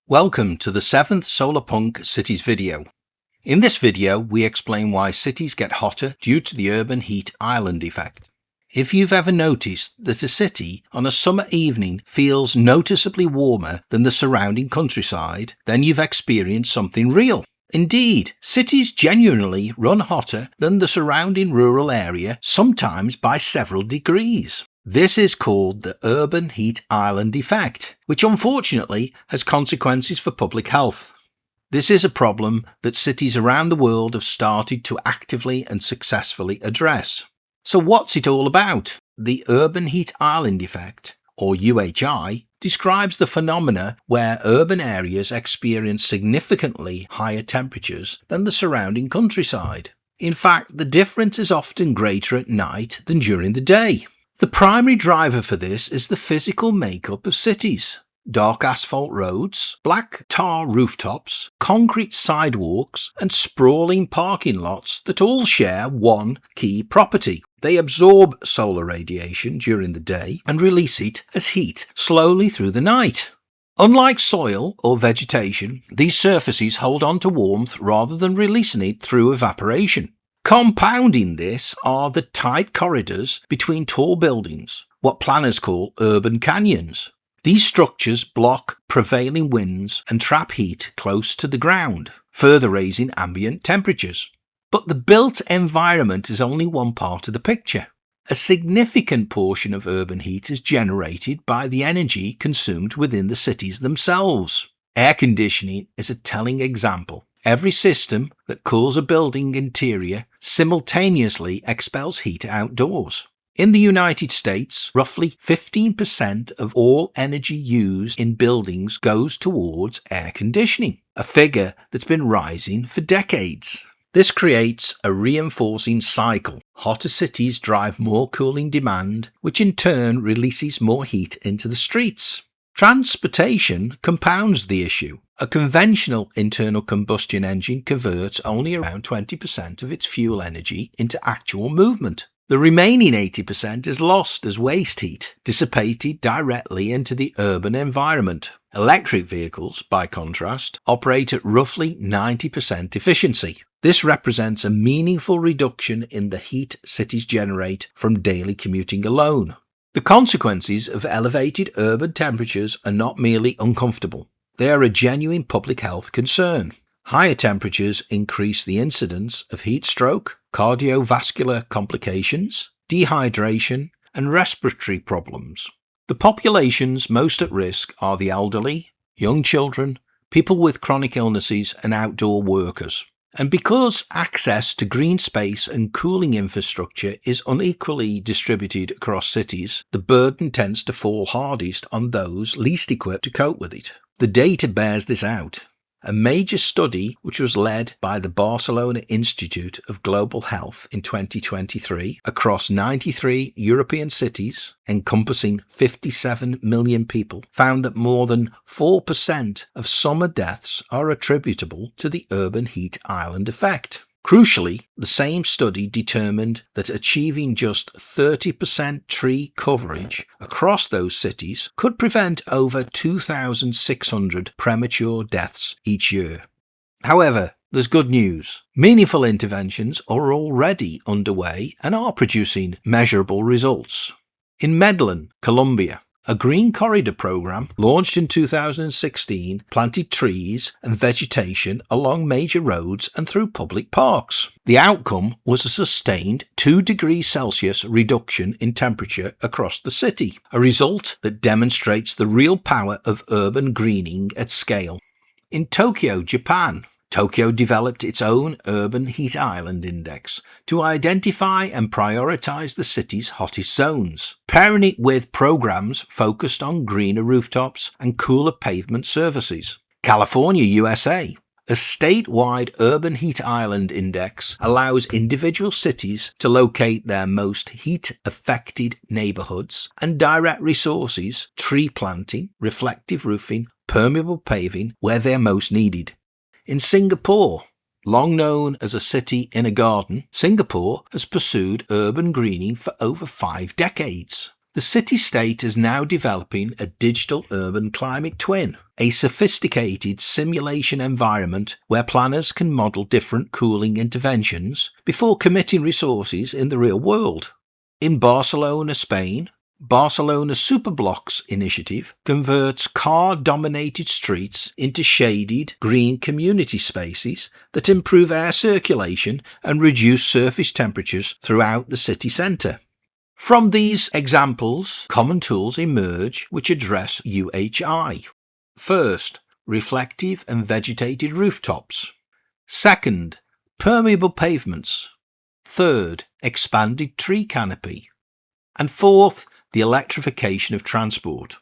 Welcome to the 7th SOLARPUNK Cities video. In this video, we explain why cities get hotter due to the urban heat island effect. If you've ever noticed that a city on a summer evening feels noticeably warmer than the surrounding countryside, then you've experienced something real. Indeed, cities genuinely run hotter than the surrounding rural area, sometimes by several degrees. This is called the urban heat island effect, which unfortunately has consequences for public health. This is a problem that cities around the world have started to actively and successfully address. So what's it all about? The urban heat island effect, or UHI, describes the phenomena where urban areas experience significantly higher temperatures than the surrounding countryside. In fact, the difference is often greater at night than during the day. The primary driver for this is the physical makeup of cities. Dark asphalt roads, black tar rooftops, concrete sidewalks, and sprawling parking lots that all share one key property. They absorb solar radiation during the day and release it as heat slowly through the night. Unlike soil or vegetation, these surfaces hold on to warmth rather than releasing it through evaporation. Compounding this are the tight corridors between tall buildings, what planners call urban canyons. These structures block prevailing winds and trap heat close to the ground, further raising ambient temperatures. But the built environment is only one part of the picture. A significant portion of urban heat is generated by the energy consumed within the cities themselves. Air conditioning is a telling example. Every system that cools a building interior simultaneously expels heat outdoors. In the United States, roughly 15% of all energy used in buildings goes towards air conditioning, a figure that's been rising for decades. This creates a reinforcing cycle. Hotter cities drive more cooling demand, which in turn releases more heat into the streets. Transportation compounds the issue. A conventional internal combustion engine converts only around 20% of its fuel energy into actual movement. The remaining 80% is lost as waste heat, dissipated directly into the urban environment. Electric vehicles, by contrast, operate at roughly 90% efficiency. This represents a meaningful reduction in the heat cities generate from daily commuting alone. The consequences of elevated urban temperatures are not merely uncomfortable. They are a genuine public health concern. Higher temperatures increase the incidence of heat stroke, cardiovascular complications, dehydration, and respiratory problems. The populations most at risk are the elderly, young children, people with chronic illnesses, and outdoor workers. And because access to green space and cooling infrastructure is unequally distributed across cities, the burden tends to fall hardest on those least equipped to cope with it. The data bears this out. A major study, which was led by the Barcelona Institute of Global Health in 2023 across 93 European cities, encompassing 57 million people, found that more than 4% of summer deaths are attributable to the urban heat island effect. Crucially, the same study determined that achieving just 30% tree coverage across those cities could prevent over 2,600 premature deaths each year. However, there's good news. Meaningful interventions are already underway and are producing measurable results. In Medellin, Colombia, a green corridor program launched in 2016 planted trees and vegetation along major roads and through public parks. The outcome was a sustained 2 degrees Celsius reduction in temperature across the city, a result that demonstrates the real power of urban greening at scale. In Tokyo, Japan, Tokyo developed its own urban heat island index to identify and prioritize the city's hottest zones, pairing it with programs focused on greener rooftops and cooler pavement surfaces. California, USA. A statewide urban heat island index allows individual cities to locate their most heat-affected neighborhoods and direct resources, tree planting, reflective roofing, permeable paving, where they're most needed. In Singapore, long known as a city in a garden, Singapore has pursued urban greening for over 5 decades. The city-state is now developing a digital urban climate twin, a sophisticated simulation environment where planners can model different cooling interventions before committing resources in the real world. In Barcelona, Spain, Barcelona's Superblocks initiative converts car-dominated streets into shaded, green community spaces that improve air circulation and reduce surface temperatures throughout the city centre. From these examples, common tools emerge which address UHI. First, reflective and vegetated rooftops. Second, permeable pavements. Third, expanded tree canopy. And fourth, the electrification of transport.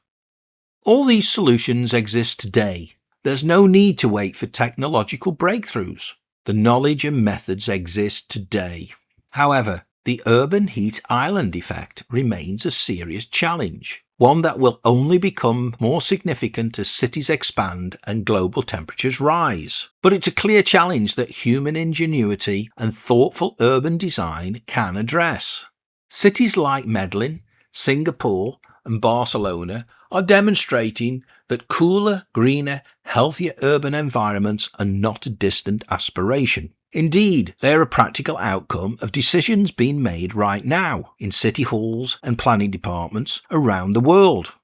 All these solutions exist today. There's no need to wait for technological breakthroughs. The knowledge and methods exist today. However, the urban heat island effect remains a serious challenge, one that will only become more significant as cities expand and global temperatures rise. But it's a clear challenge that human ingenuity and thoughtful urban design can address. Cities like Medellin, Singapore, and Barcelona are demonstrating that cooler, greener, healthier urban environments are not a distant aspiration. Indeed, they are a practical outcome of decisions being made right now in city halls and planning departments around the world.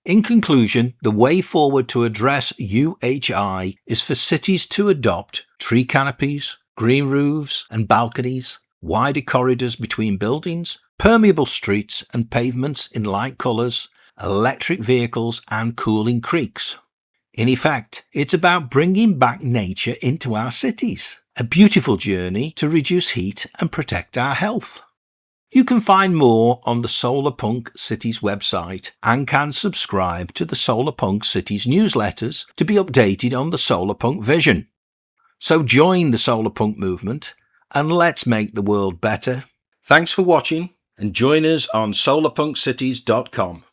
In conclusion, the way forward to address UHI is for cities to adopt tree canopies, green roofs and balconies, wider corridors between buildings, permeable streets and pavements in light colours, electric vehicles and cooling creeks. In effect, it's about bringing back nature into our cities, a beautiful journey to reduce heat and protect our health. You can find more on the SOLARPUNK Cities website and can subscribe to the SOLARPUNK Cities newsletters to be updated on the SOLARPUNK vision. So join the SOLARPUNK movement and let's make the world better. Thanks for watching and join us on solarpunkcities.com.